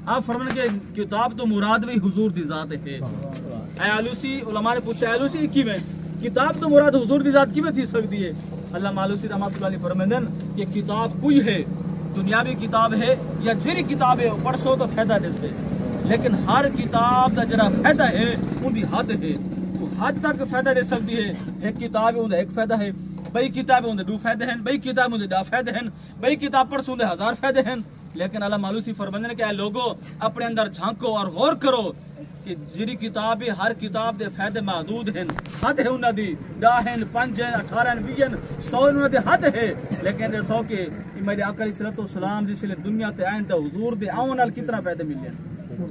آپ فرمان کہ کتاب تو مراد بھی حضور دی ذات ہے. اے آلوسی علماء نے پوچھا آلوسی کی میں کتاب تو مراد حضور دی ذات کی میں تھی سکتی ہے. علامہ آلوسی رحمۃ اللہ علیہ فرمائدن کہ کتاب کوئی ہے دنیاوی کتاب ہے یا جیری کتاب ہے پڑھسو تو فائدہ دیتے، لیکن ہر کتاب دا جڑا فائدہ ہے ان دی حد ہے. تو حد تک فائدہ دے سکتی ہے. ایک کتاب ہے ان دا ایک فائدہ ہے، بئی کتاب ان دے 2 فائدے ہیں، بئی کتاب ان دے 10 فائدے ہیں، بئی کتاب پڑھسوں دے 1000 فائدے ہیں. لیکن علامہ آلوسی فرمائدن کہ اے لوگو اپنے اندر جھانکو اور غور کرو کہ جیری کتاب ہے ہر کتاب دے فائدے محدود ہیں. حد ہے انہاں دی 10 ہیں 5 ہیں 18 ہیں 20 ہیں 100 انہاں دے حد ہے. لیکن سو کہ میرے آقا علیہ السلام جس لئے دنیا تے آئیں تو حضور دے آمن نال کتنا فائدے ملے ہیں،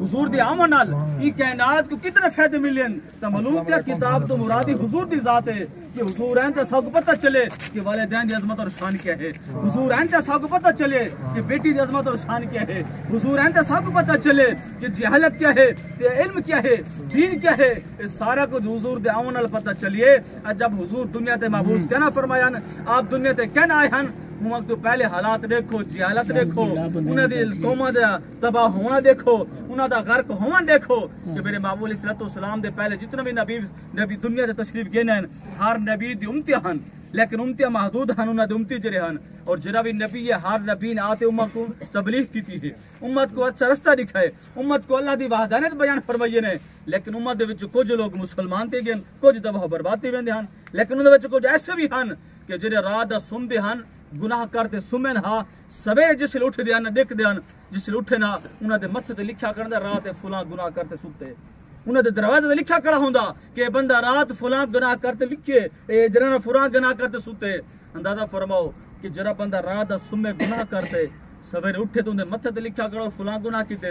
حضور دی آمن نال یہ کائنات کو کتنے فائدے ملے ہیں. تو معلوم کیا کتاب تو مرادی حضور دی ذات ہے کہ حضور ہیں تو سب کو پتہ چلے کہ والدین دی عظمت اور شان کیا ہے. حضور ہیں تو سب کو پتہ چلے کہ بیٹی دی عظمت اور شان کیا ہے. حضور ہیں تو سب کو پتہ چلے کہ جہالت کیا ہے، علم کیا ہے، دین کیا ہے. اس سارا کچھ حضور دے آمن نال پتہ چلیے. جب حضور دنیا تے مبعوث کہنا فرمایا آپ دنیا تے کہنا آئے ہیں ہوں تو پہلے حالات دیکھو، جہالت دیکھو، انہاں دی قوماں دا تباہ ہونا دیکھو، انہاں دا غرق ہون دیکھو. کہ میرے محبوب علیہ السلام دے پہلے جتنے بھی نبی دنیا تے تشریف گئے ہیں ہر نبی دی امتی ہن، لیکن امتیاں محدود ہن، انہاں دی امتی جڑے ہن. اور جڑا بھی نبی ہے ہر نبی نے آتے امت کو تبلیغ کیتی ہے، امت کو اچھا رستہ دکھائے، امت کو اللہ دی وحدانیت بیان فرمائیے نے. لیکن امت دے وچ کچھ لوگ مسلمان تے گئے، کچھ تباہ برباد تے ویندے ہن. لیکن انہاں وچ کچھ ایسے بھی ہن کہ جڑے رات دا سوندے ہن، گناہ کرتے سمن ہاں، سویرے جس لے اٹھ دے ہن ڈک دے ہن، جس لے اٹھے نا انہاں دے متھے تے لکھیا کردا رات فلاں گناہ کرتے ستے. انہاں دے دروازے تے لکھیا کڑا ہوندا کہ بندہ رات فلاں گناہ کرتے لکھے اے جڑا فلاں گناہ کرتے ستے. اندازہ فرماؤ کہ جڑا بندہ رات دا سمے گناہ کرتے سویرے اٹھے تو اندے متھے تے لکھیا کڑا فلاں گناہ کیتے،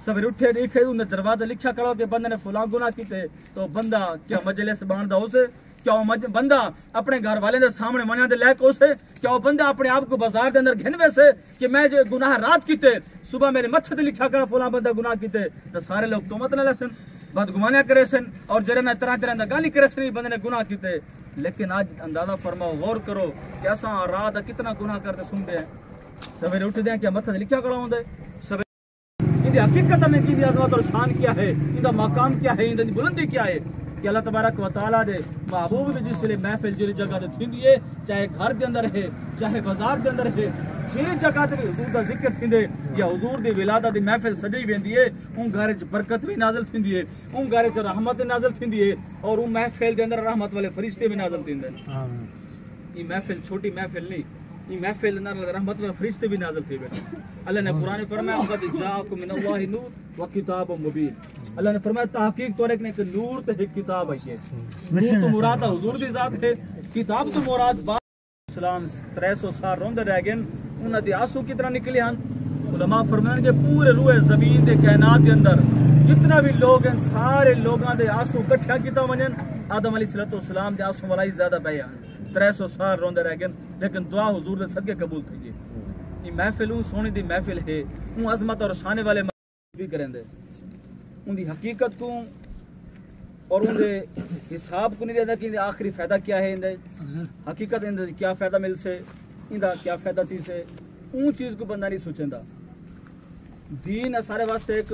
سویرے اٹھے دیکھے اندے دروازے لکھیا کڑا کہ بندے نے فلاں گناہ کیتے. تو بندہ کیا مجلس باندا ہو سے؟ کیا وہ بندہ اپنے گھر والے دے سامنے منیا دے لائق ہو سے؟ کیا وہ بندہ اپنے آپ کو بازار دے اندر گھنوے سے کہ میں جو گناہ رات کیتے صبح میرے متھے تے لکھا کرا فلاں بندہ گناہ کیتے؟ تو سارے لوگ تہمت نہ لسن، بدگمانیاں کرے سن اور جڑے نہ طرح طرح دا گالی کرے سن بندے نے گناہ کیتے. لیکن آج اندازہ فرماؤ غور کرو کہ اساں رات کتنا گناہ کرتے سنتے ہیں. سویرے اٹھ دے کیا متھے تے لکھا کڑا ہوندا ہے؟ ان حقیقت میں کی عظمت اور شان کیا ہے، ان دا مقام کیا ہے، ان دی بلندی کیا ہے کہ اللہ تبارک و تعالیٰ دے محبوب دے جس لئے محفل جیری جگہ دے تھیندی ہے، چاہے گھر دے اندر ہے چاہے بازار دے اندر ہے، جیری جگہ دے حضور دا ذکر تھیندے یا حضور دی ولادت دی محفل سجائی ویندی ہے، ان گھر وچ برکت بھی نازل تھیندی ہے، ان گھر وچ رحمت نازل تھیندی ہے، اور ان محفل دے اندر رحمت والے فرشتے بھی نازل تھیندے. یہ محفل چھوٹی محفل نہیں، یہ محفل اندر رحمت والے فرشتے بھی نازل تھے بیٹھے. اللہ نے قرآن فرمایا قد جاءکم من اللہ نور وکتاب مبین. اللہ نے فرمایا تحقیق تو ایک نور تے ایک کتاب ہے. نور تو مراد حضور دی ذات ہے، کتاب تو مراد اسلام 300 سال روندے رہ گئے، انہاں دے آنسو کتنا نکلے ہن. علماء فرمائیں کہ پورے روئے زمین دے کائنات دے اندر جتنا بھی لوگ ہیں سارے لوگاں دے آنسو کٹھا کیتا ونجن آدم علیہ السلام دے آنسو والا ہی زیادہ پئے ہن. 300 سال روندے رہ گئے لیکن دعا حضور دے صدقے قبول تھی گئی. یہ محفل اون سونے دی محفل ہے، اون عظمت اور شانے والے بھی کریں دے، ان دی حقیقت کو اور ان دے حساب کو نہیں رہتا کہ ان دے آخری فائدہ کیا ہے، ان دے حقیقت ان دے کیا فائدہ مل سے، ان دا کیا فائدہ تھی سے، اون چیز کو بندہ نہیں سوچیں دا. دین سارے واسطے ایک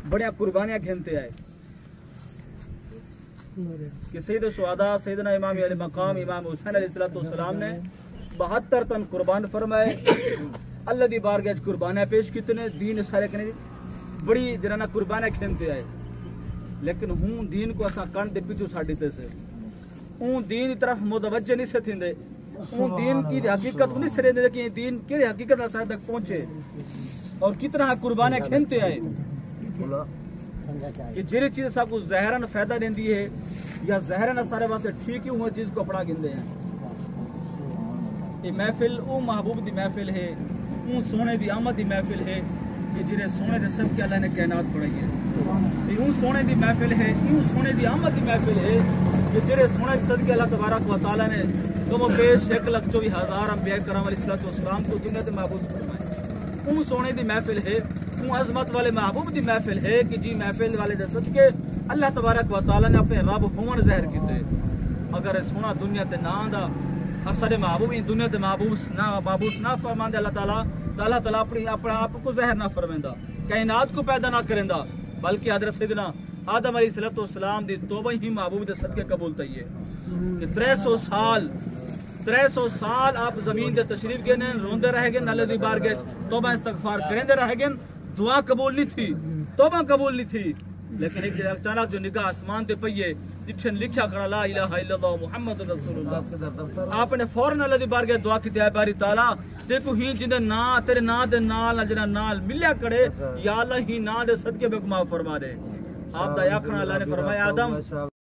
بڑیا قربانیاں گھنتے آئے کہ سید شہداء سیدنا امام علی مقام امام حسین علیہ السلام نے 72 تن قربان فرمائے. اللہ دی بارگاہ قربانیاں پیش کیتے دین سارے کنے بڑی جرانا قربانیاں کھنتے آئے. لیکن ہوں دین کو اساں کان دے پیچھے چھڈ دیتے سے، ہوں دین دی طرف متوجہ نہیں سے تھیندے، ہوں دین کی حقیقت نہیں سے رہندے کہ دین کی حقیقت اساں تک پہنچے اور کتنا قربانیاں کھنتے آئے. کہ جیری چیز سا کو ظاہراً فائدہ دیندی ہے یا ظاہراً سارے واسطے ٹھیک ہی ہوا چیز کو اپنا گندے ہیں. یہ محفل او محبوب دی محفل ہے، اون سونے دی آمد دی محفل ہے کہ جنہیں سونے دے صدقے اللہ نے کائنات بڑھائی ہے. اون سونے دی محفل ہے، اون سونے دی آمد دی محفل ہے کہ جنہیں سونے دے صدقے اللہ تبارک و تعالیٰ نے دو پیش 1,24,000 انبیاء کرام علیہ السلام کو دنیا تے محبوب فرمائے. اون سونے دی محفل ہے، اون عظمت والے محبوب دی محفل ہے کہ جی محفل والے دے صدقے اللہ تبارک و تعالیٰ نے اپنے رب ہون ظاہر کیتے. اگر سونا دنیا تے نہ آندا سارے محبوب دنیا تے محبوب نہ فرماندے اللہ تعالیٰ اپنے آپ کو ظاہر نہ فرمائندا. کائنات کو پیدا نہ کرندا بلکہ حضرت سیدنا آدم علیہ السلام دی توبہ ہی محبوب دے صدقے قبول تھئی ہے کہ 300 سال آپ زمین دے تشریف گئے روندے رہ گئے اللہ دی بارگاہ توبہ استغفار کرندے رہ گئے دعا قبول نہیں تھی توبہ قبول نہیں تھی لیکن ایک دن اچانک جو نگاہ آسمان تے پئیے جتھے لکھا کھڑا لا الہ الا اللہ محمد رسول اللہ آپ نے فوراً اللہ دی بارگاہ دعا کی تے باری تعالی دیکھو ہی جن دے نا تیرے نا دے نال جنا نال ملیا کڑے یا اللہ ہی نا دے صدقے میں معاف فرما دے آپ دا آکھنا اللہ نے فرمایا آدم